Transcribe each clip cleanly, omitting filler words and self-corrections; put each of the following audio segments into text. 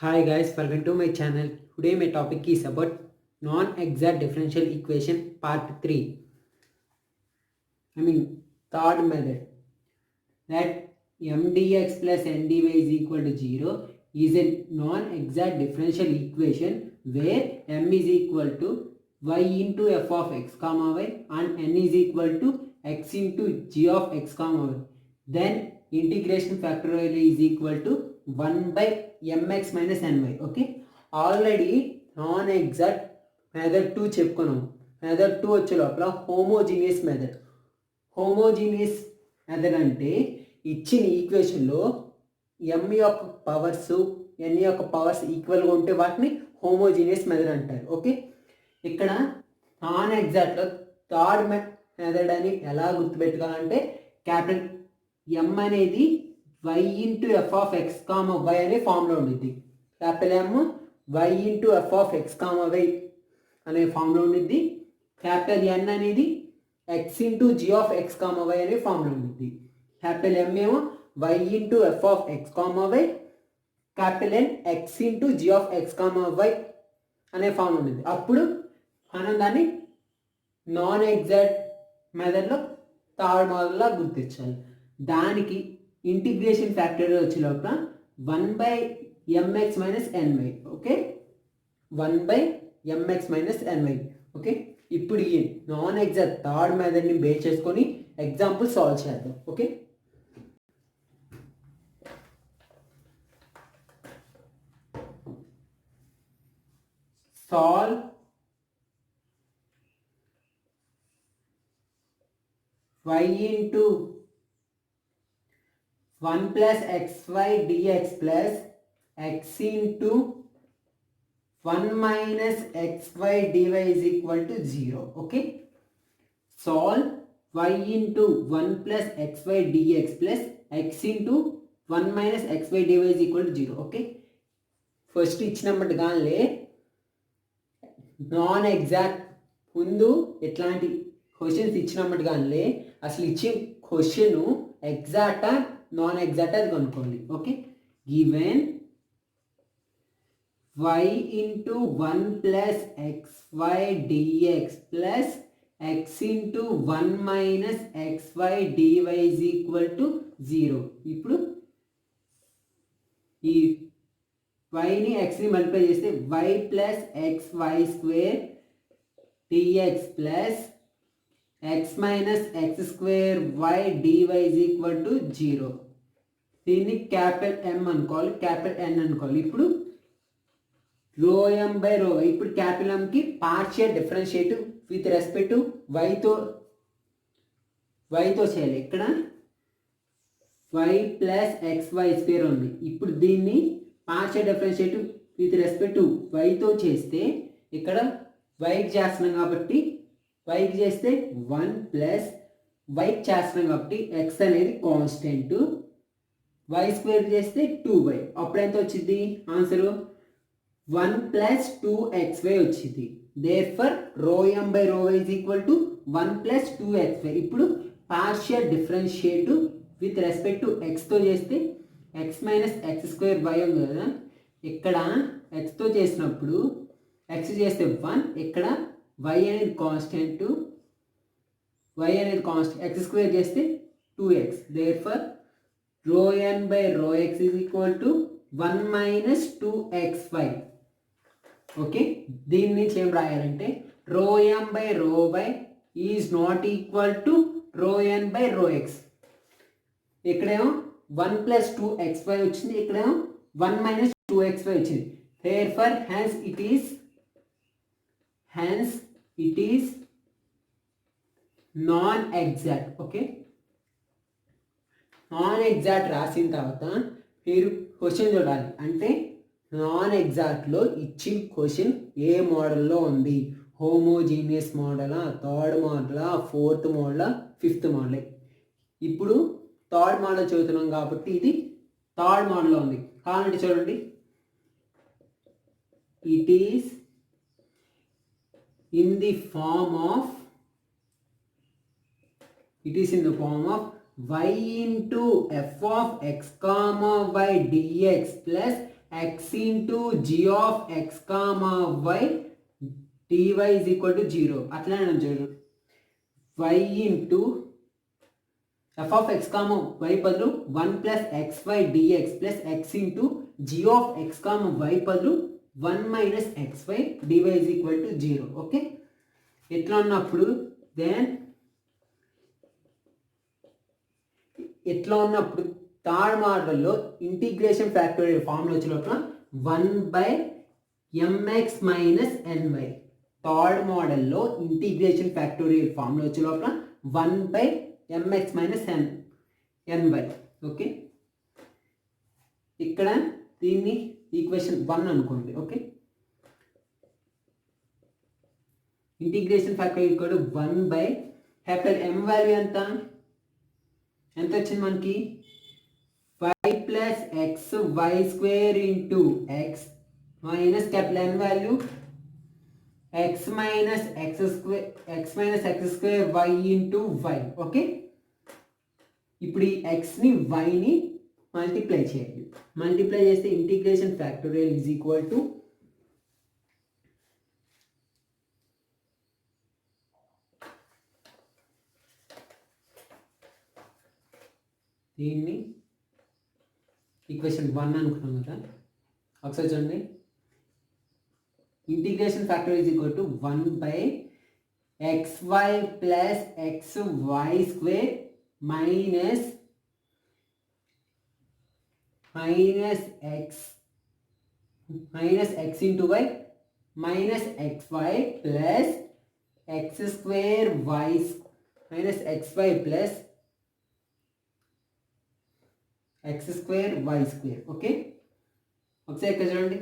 Hi guys, welcome to my channel. Today my topic is about non-exact differential equation part 3. Third method, that m dx plus n dy is equal to 0 is a non-exact differential equation where m is equal to y into f of x comma y and n is equal to x into g of x comma y. Then integration factorial is equal to 1 by mx minus ny. Okay, already non exact method 2 చెప్పుకున్నాం. Method 2 వచ్చే లోపల homogeneous method. Homogeneous method అంటే ఇచ్చిన ఈక్వేషన్లో ఎం యొక్క powers ఎన్ యొక్క powers ఈక్వల్గా ఉంటే వాటిని హోమోజీనియస్ మెథడ్ అంటారు. ఓకే, ఇక్కడ నాన్ ఎగ్జాక్ట్లో థర్డ్ మెథడ్ అని ఎలా గుర్తుపెట్టుకోవాలంటే క్యాపిటల్ ఎం అనేది y into F of X comma Y అనే ఫామ్లో ఉండిద్ది. Capital M y into F of X comma Y అనే ఫామ్లో ఉండిద్ది. క్యాపిటల్ ఎన్ అనేది X into G of X comma Y అనే ఫామ్లో ఉండిద్ది. క్యాపిటల్ ఎమ్ ఏమో y into F of X comma Y, capital N X into G of X comma Y అనే form ఉండిద్ది. అప్పుడు మనం దాన్ని నాన్ ఎగ్జాక్ట్ మెథడ్లో థర్డ్ మోడల్లా గుర్తించాలి. దానికి ఇంటిగ్రేషన్ ఫ్యాక్టర్ వచ్చే లోపల 1 by M X minus N Y. Okay, 1 by M X minus N Y. Okay, ఇప్పుడు ఈ నాన్ ఎగ్జాక్ట్ థర్డ్ మెథడ్ని బేస్ చేసుకొని ఎగ్జాంపుల్ సాల్వ్ చేద్దాం. Okay, solve y into 1 plus xy dx plus x into 1 minus xy dy is equal to 0. Okay, solve y into 1 plus xy dx plus x into 1 minus xy dy is equal to 0. Okay, first ఇచ్చినప్పటిగానే non exact ముందు ఎట్లాంటి questions ఇచ్చినప్పటిగానే అసలు ఇచ్చిన question ఎగ్జాక్టా non exact అది కనుక్కోండి. Okay, given y into 1 plus xy dx plus x into 1 minus xy dy is equal to 0. ఇప్పుడు ఈ yని xని మల్టిప్లై చేస్తే y plus xy square dx plus x minus X square Y D Y is equal to 0. దీన్ని capital M అనుకోవాలి, capital ఎన్ అనుకోవాలి. ఇప్పుడు rho M by rho y. ఇప్పుడు capital ఎంకి partial differentiative with respect to వైతో చేయాలి. ఇక్కడ y plus x y square ఉంది. ఇప్పుడు దీన్ని partial differentiative with respect to వైతో చేస్తే ఇక్కడ వైకి చేస్తున్నాం కాబట్టి వైకి చేస్తే 1 ప్లస్ వైకి చేస్తున్నాం కాబట్టి ఎక్స్ అనేది కాన్స్టెంట్, వై స్క్వేర్ చేస్తే 2y. అప్పుడు ఎంత వచ్చింది ఆన్సరు 1 ప్లస్ 2xy వచ్చింది. Therefore rho M by rho y is equal to 1 plus 2xy. ఇప్పుడు partial differentiative with respect to ఎక్స్తో చేస్తే x minus X square y ఉంది కదా, ఇక్కడ ఎక్స్తో చేసినప్పుడు ఎక్స్ చేస్తే 1, ఇక్కడ y అనేది కాన్స్టెంట్, y అనేది కాన్స్టెంట్, ఎక్స్ స్క్వేర్ చేస్తే 2x. Therefore rho N by rho x is equal to 1 minus 2xy. Okay, దీని నుంచి ఏం రాయాలంటే rho M by rho y is not equal to rho N by rho X. ఇక్కడేమో 1 plus 2xy వచ్చింది, ఇక్కడేమో 1 minus 2xy వచ్చింది. Therefore hence it is non exact. Okay, non exact రాసిన తర్వాత మీరు క్వశ్చన్ చూడాలి. అంటే నాన్ ఎగ్జాక్ట్లో ఇచ్చిన క్వశ్చన్ ఏ మోడల్లో ఉంది, హోమోజీనియస్ మోడలా, థర్డ్ మోడలా, ఫోర్త్ మోడలా, ఫిఫ్త్ మోడల్. ఇప్పుడు థర్డ్ మోడల్ చదువుతున్నాం కాబట్టి ఇది థర్డ్ మోడల్లో ఉంది. కావాలంటే చూడండి, it is in the form of y into f of x comma y dx plus x into g of x comma y dy is equal to 0 అట్లనే చూడు y into f of x comma y బదులు 1 plus xy dx plus x into g of x comma y బదులు 1 minus xy dy is equal to 0 okay ఇట్లా ఉన్నప్పుడు then ఇట్లా ఉన్నప్పుడు third మోడల్లో integration factorial formula వచ్చే లోపల 1/mx మైనస్ ny థర్డ్ మోడల్లో ఇంటిగ్రేషన్ ఫ్యాక్టోరియల్ ఫార్ములా వచ్చే లోపల 1/mx మైనస్ ny ఓకే ఇక్కడ దీన్ని ఈక్వేషన్ 1 అనుకోండి okay integration factorial equal to 1 capital m value ఎంత వచ్చింది మనకి 5 plus x y square into x minus capital N value x minus x square y into y okay ఇప్పుడు ఈ xని yని multiply చేయాలి మల్టిప్లై చేస్తే integration factorial is equal to దీన్ని equation 1 అనుకున్నాం కదా ఒకసారి చూడండి integration factor is equal to 1/xy plus xy square minus x into y minus xy plus x square y minus xy plus x square y square okay ఒకసారి ఇక్కడ చూడండి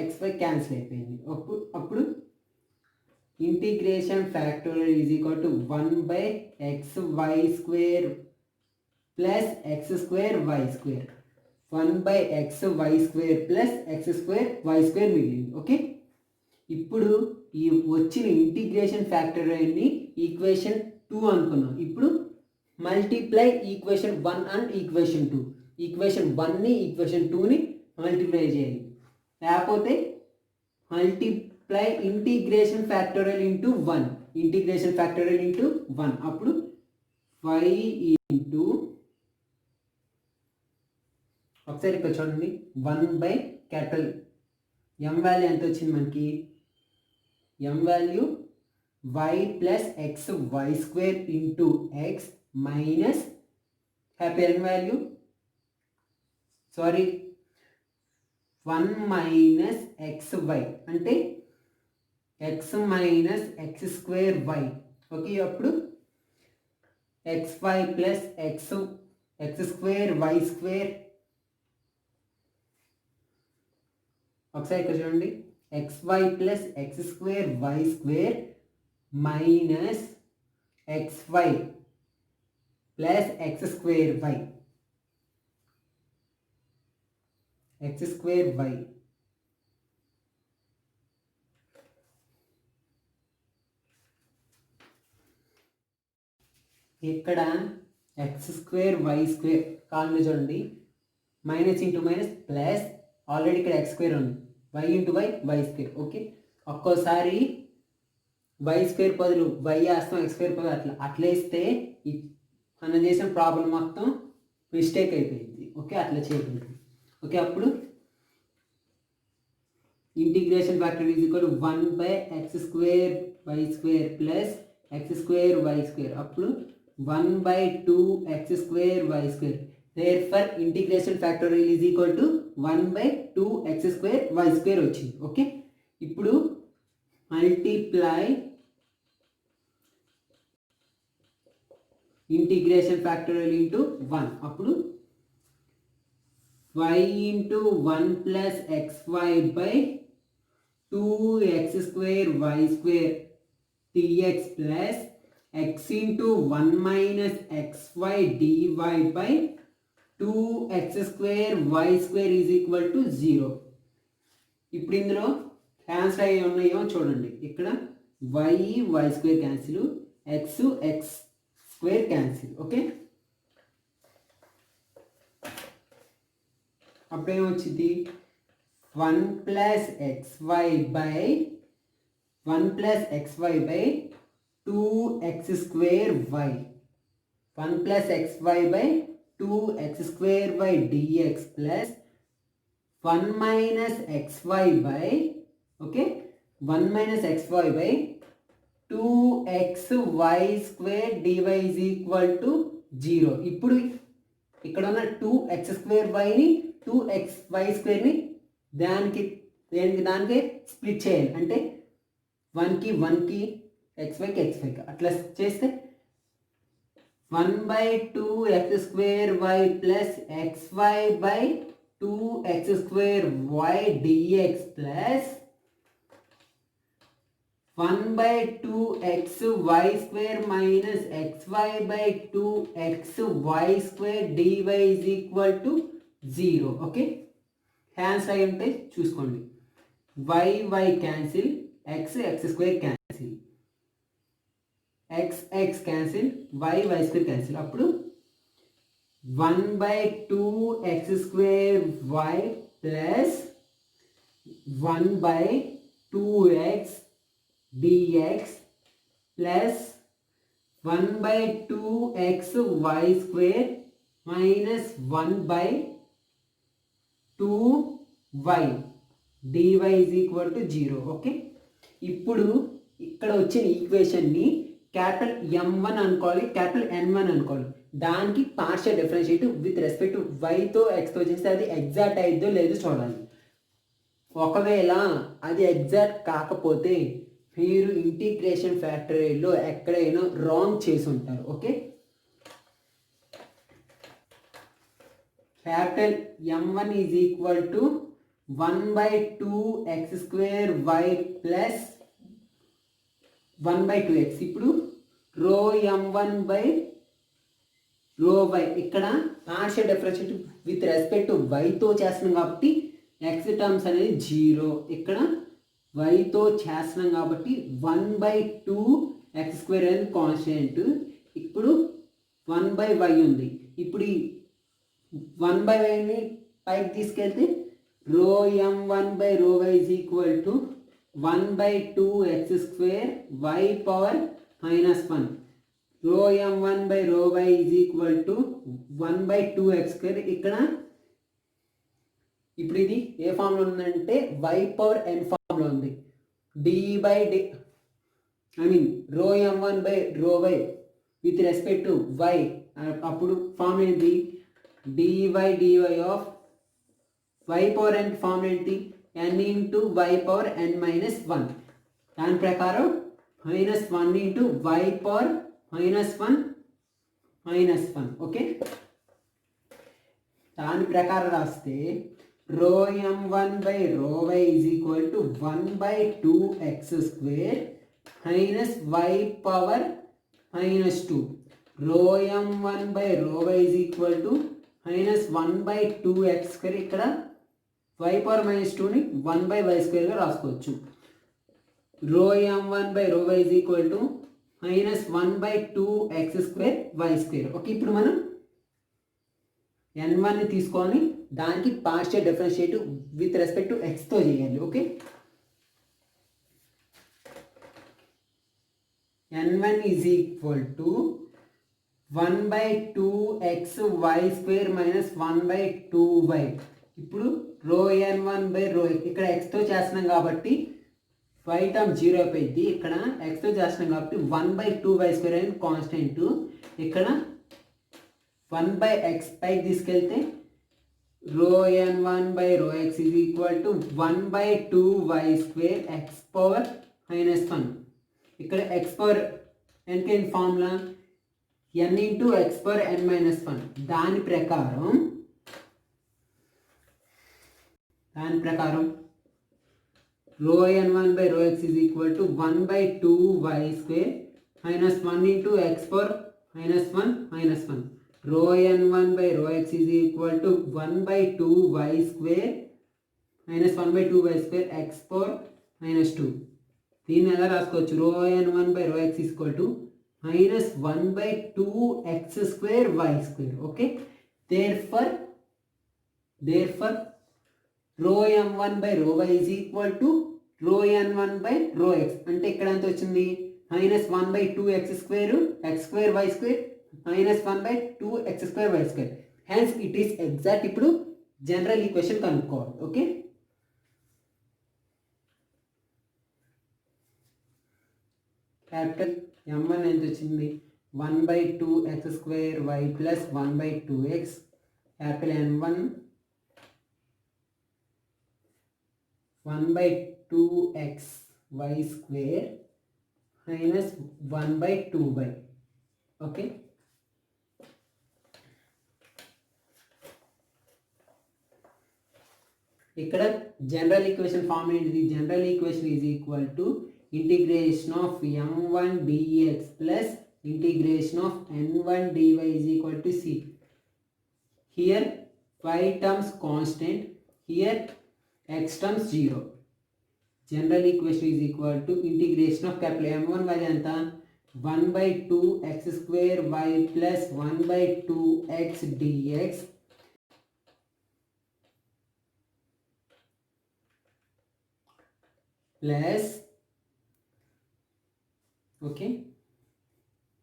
xy cancel అయిపోయింది అప్పుడు integration factorial is equal to 1/xy square plus x square y square 1/xy square plus x square y square మిగిలింది okay ఇప్పుడు ఈ వచ్చిన integration ఫ్యాక్టోరియల్ని equation 2 అనుకున్నాం ఇప్పుడు multiply equation 1 and equation 2 equation 1ని ఈక్వేషన్ 2ని మల్టిప్లై చేయాలి లేకపోతే multiply integration factorial into 1 integration factorial into 1 అప్పుడు 5 ఇంటూ ఒకసారి ఇక్కడ చూడండి 1 క్యాపిటల్ m వాల్యూ ఎంత వచ్చింది మనకి m value y plus x y square into x minus capital n value 1 minus xy అంటే x minus x square y okay అప్పుడు xy plus x square y square ఒకసారి ఇక్కడ చూడండి xy plus x square y square minus xy plus x square y ఇక్కడ x square y square కాలంలో చూడండి minus into minus plus already ఇక్కడ x square ఉంది y into y square okay ఒక్కోసారి y square బదులు y వేస్తాం x square బదులు అట్లా వేస్తే మనం చేసిన ప్రాబ్లం మొత్తం మిస్టేక్ అయిపోయింది ఓకే అట్లా చేయకూడదు ఓకే అప్పుడు integration factor is equal to 1/x square y square plus x square y square అప్పుడు 1/2x square y square therefore integration factorial is equal to 1/2x square y square వచ్చింది okay ఇప్పుడు multiply integration factorial into 1 అప్పుడు y into 1 plus xy by 2x square y square dx plus x into 1 minus xy dy by 2x square y square is equal to 0 ఇప్పుడు ఇందులో cancel అయ్యి ఉన్నాయో చూడండి ఇక్కడ y square cancel x square cancel okay అప్పుడేమొచ్చింది 1 plus xy by 1 plus xy by 2x square y. 1 plus xy by 2x square y dx plus 1 minus xy by, okay, 1 minus xy by 2xy square dy is equal to 0. ఇప్పుడు ఇక్కడ ఉన్న 2x square yని 2xy squareని దానికి split చేయాలి. అంటే 1కి 1కి xyకి xyకి అట్లా చేస్తే 1/2x square y plus xy by 2x square y dx plus 1/2x y square minus xy by 2xy square dy is equal to 0. Okay, hands అయి ఉంటే చూసుకోండి. y cancel, x square cancel, x cancel, y square cancel. అప్పుడు 1/2x square y plus 1/2x dx plus 1/2x y square minus 1/2y dy is equal to 0. Okay, ఇప్పుడు ఇక్కడ వచ్చిన ఈక్వేషన్ని capital M1 అనుకోవాలి, capital N1 అనుకోవాలి. దానికి partial differentiate with respect to వైతో ఎక్స్తో చేస్తే అది ఎగ్జాక్ట్ అయిద్దో లేదో చూడాలి. ఒకవేళ అది ఎగ్జాక్ట్ కాకపోతే మీరు ఇంటిగ్రేషన్ ఫ్యాక్టరీలో ఎక్కడైనా రాంగ్ చేసి ఉంటారు. Okay, capital M1 is equal to 1/2x square y plus 1/2x. ఇప్పుడు రో M1 బై రో y ఇక్కడ partial differentiate with respect to వైతో చేస్తున్నాం కాబట్టి x టర్మ్స్ అనేది 0. ఇక్కడ వైతో చేస్తున్నాం కాబట్టి 1/2x square అనేది కాన్స్టెంట్. ఇప్పుడు 1/y ఉంది. ఇప్పుడు ఈ 1/yని పైకి తీసుకెళ్తే రో M1 బై రో y is equal to 1/2x square y power -1. రో M1 బై రో y is equal to 1/2x square. ఇక్కడ ఇప్పుడు ఇది ఏ ఫామ్లో ఉందంటే y పవర్ n ఫామ్లో ఉంది. రో M1 బై రో y with respect to y. అప్పుడు ఫామ్ ఏంటి? dy of y power n form ఏంటి? n into y power n minus 1. దాని ప్రకారం -1 ఇంటూ y పవర్ -1. ఓకే, దాని ప్రకారం రాస్తే రో M1 బై రో y is equal to 1/2x square minus y power -2. Rho M1 by రో y is equal to -1/2x square. ఇక్కడ y పవర్ -2ని 1/y squareగా రాసుకోవచ్చు. రో M1 బై రో y is equal to -1/2x square y square. Okay, ఇప్పుడు మనం N1ని తీసుకొని దానికి partial differentiate with respect to xతో చేయాలి. Okay, N1 is equal to 1/2x y square minus 1/2y. ఇప్పుడు రో N1 బై రో ఇక్కడ xతో చేస్తున్నాం కాబట్టి y టర్మ్ 0 అయిపోయింది. ఇక్కడ xతో చేస్తున్నాం కాబట్టి 1/2y square అనేది కాన్స్టెంట్. ఇక్కడ 1/x పైకి తీసుకెళ్తే రో N1 by rho x is equal to 1/2y square x power -1. ఇక్కడ x power n formula n into x power n minus 1. దాని ప్రకారం రో N1 by rho x is equal to 1/2y square minus 1 into x power -1. రో N1 by rho x is equal to 1/2y square minus 1/2y square x power -2. దీన్ని ఎలా రాసుకోవచ్చు? రో N1 by rho x is equal to -1/2x square y square. Okay, therefore రో m1 by rho y is equal to రో n1 by rho X. అంటే ఇక్కడ ఎంత వచ్చింది? -1/2x² x² y² -1/2x² y². Hence it is exact. ఇప్పుడు general equation కనుక్కోవాలి. Okay, capital m1 ఎంత వచ్చింది? 1/2x² y plus 1/2x. Capital n1 1/2x y² minus 1/2y. Okay, ఇక్కడ జనరల్ ఈక్వేషన్ ఫామ్ ఏంటిది? General equation is equal to integration of m1 dx plus integration of n1 dy is equal to c. Here y terms constant, here x terms 0. General equation is equal to integration of capital m1 value ఎంత? 1/2x² y plus 1/2x dx plus okay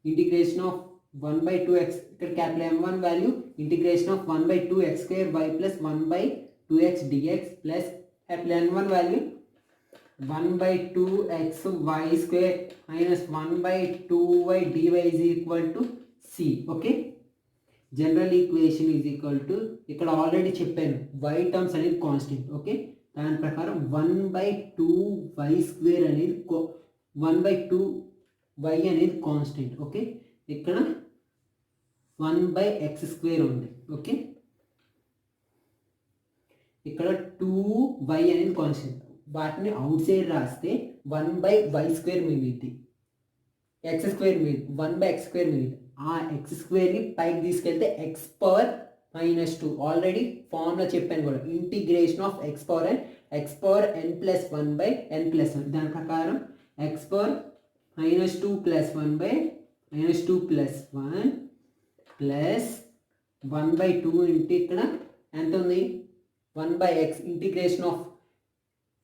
integration of 1/2x. ఇక్కడ capital m1 value integration of 1/2x² y plus 1/2x dx plus capital n1 value 1/2x y² minus 1/2y dy is equal to c. Okay, general equation is equal to ఇక్కడ already చెప్పాను y terms అనేది constant. Okay, దాని ప్రకారం 1/2y² అనేది 1/2y అనేది constant. Okay, ఇక్కడ 1/x² ఉంది. Okay, ఇక్కడ 2y అనేది కాన్స్టెంట్. వాటిని అవుట్ సైడ్ రాస్తే 1/y² మిగిలింది, x² మిగిలింది, 1/x² మిగిలింది. ఆ x²ని పైకి తీసుకెళ్తే x⁻⁻2. ఆల్రెడీ ఫార్ములా చెప్పాను కూడా, ఇంటిగ్రేషన్ ఆఫ్ xn+1/n+1. దాని ప్రకారం x⁻⁻2 + 1/-2 + 1 ప్లస్ 1/2 ఇంటి ఇక్కడ ఎంత ఉంది? 1/x. Integration of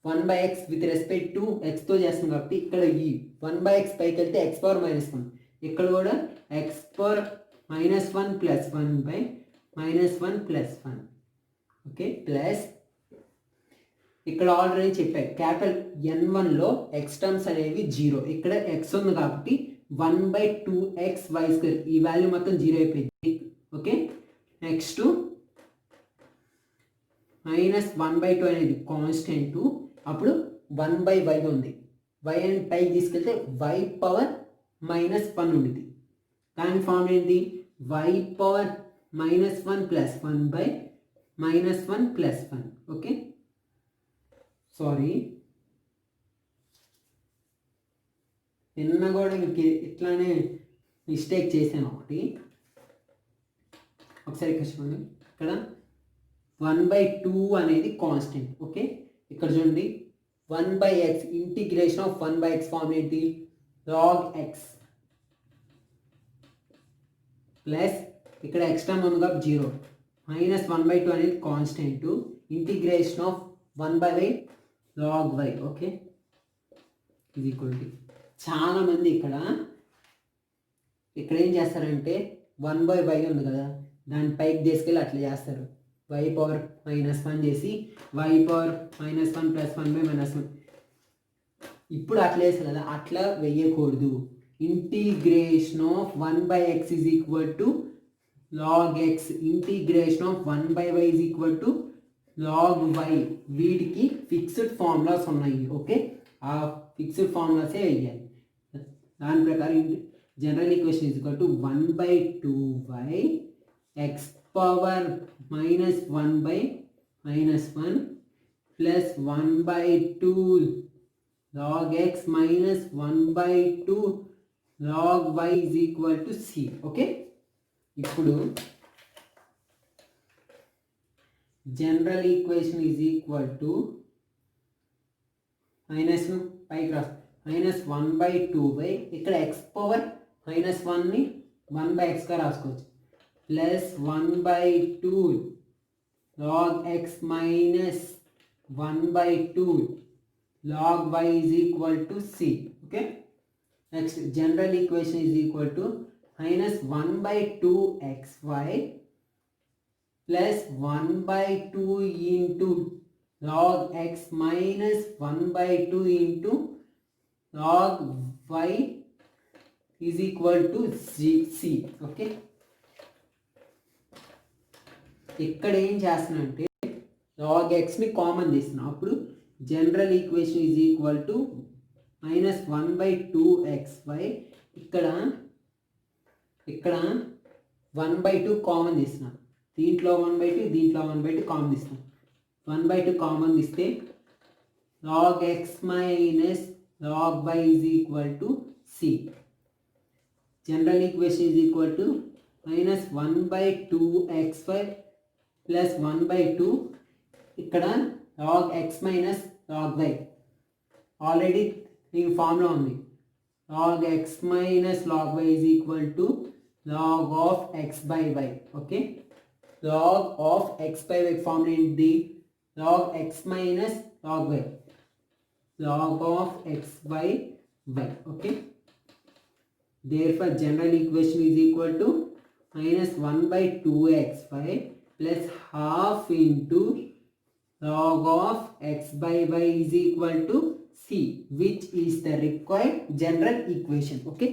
1/x with respect to xతో చేస్తాం కాబట్టి ఇక్కడ ఈ 1/x పైకి వెళ్తే x⁻−1. ఇక్కడ కూడా x⁻−1 + 1/-1 + 1. ఓకే, ప్లస్ ఇక్కడ ఆల్రెడీ చెప్పాను క్యాపిటల్ n1లో x టర్మ్స్ అనేవి 0. ఇక్కడ x ఉంది కాబట్టి 1/2x y². ఈ వాల్యూ మొత్తం 0 అయిపోయింది. ఓకే, నెక్స్ట్ -1/2 అనేది కాన్స్టెంట్. అప్పుడు 1/y ఉంది. y అని పైకి తీసుకెళ్తే y⁻−1 ఉంది. దాని ఫామ్ ఏంటి? y⁻−1 + 1/-1 + 1. ఓకే, సారీ, నిన్న కూడా ఇంక ఇట్లానే మిస్టేక్ చేశాను ఒకటి. ఒకసారి ఇక్కడ చూడండి, ఇక్కడ 1/2 అనేది కాన్స్టెంట్. ఓకే, ఇక్కడ చూడండి 1/x. Integration of 1/x form ఏంటి? log x ప్లస్ ఇక్కడ x టర్మ్ ఉంది కాబట్టి 0 -1/2 అనేది constant. Integration of 1/y log y. Okay, ఇది ఈక్వల్ టు చాలామంది ఇక్కడ ఏం చేస్తారంటే 1/y ఉంది కదా, దాని పైకి తీసుకెళ్ళి అట్లా చేస్తారు. y⁻−1 చేసి y⁻−1 + 1/-1. ఇప్పుడు అట్లా వేస్తారు కదా, అట్లా వేయకూడదు. Integration of 1/x is equal to log x. Integration of 1/y is equal to log y. వీటికి ఫిక్స్డ్ ఫార్ములాస్ ఉన్నాయి. ఓకే, ఆ ఫిక్స్డ్ ఫార్ములాసే వేయాలి. దాని ప్రకారం general equation is equal to 1/2y x⁻−1/-1 plus 1/2 log x -1/2 log y is equal to c. Okay, ఇప్పుడు general equation is equal to minus పైకి రాసు -1/2 ఇక్కడ x⁻−1ని 1/xగా రాసుకోవచ్చు plus 1/2 log x 1 by 2 log y is equal to c. Okay. Next, general equation is equal to minus 1 by 2 xy plus 1 by 2 into log x minus 1 by 2 into log y is equal to c. Okay. ఇక్కడ ఏం చేస్తున్నానంటే log xని common తీస్తున్నాం. అప్పుడు general equation is equal to minus 1 by 2 xy. ఇక్కడ 1 by 2 common తీస్తున్నాం. దీంట్లో 1 by 2, దీంట్లో 1 by 2 కామన్ తీస్తున్నాం. 1 by 2 కామన్ తీస్తే log x minus log y is equal to c. General equation is equal to minus 1 by 2 xy plus 1 by 2 ఇక్కడ log x minus log y already దీని formula ఉంది. log x minus log y is equal to log of x by y. Okay, log of x by y formula ఏంటి? log x minus log y, log of x by y. Okay, therefore general equation is equal to minus 1 by 2xy plus half into log of x by y is equal to c, which is the required general equation. Okay,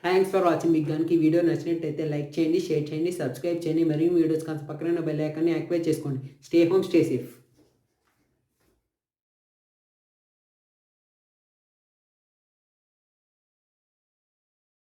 thanks for watching. మీకు కనుక ఈ video నచ్చినట్టయితే like చేయండి, share చేయండి, subscribe చేయండి. మరిన్ని videos కాస్త పక్కన బెల్ ఐకాన్ని యాక్టివేట్ చేసుకోండి. Stay home, stay safe.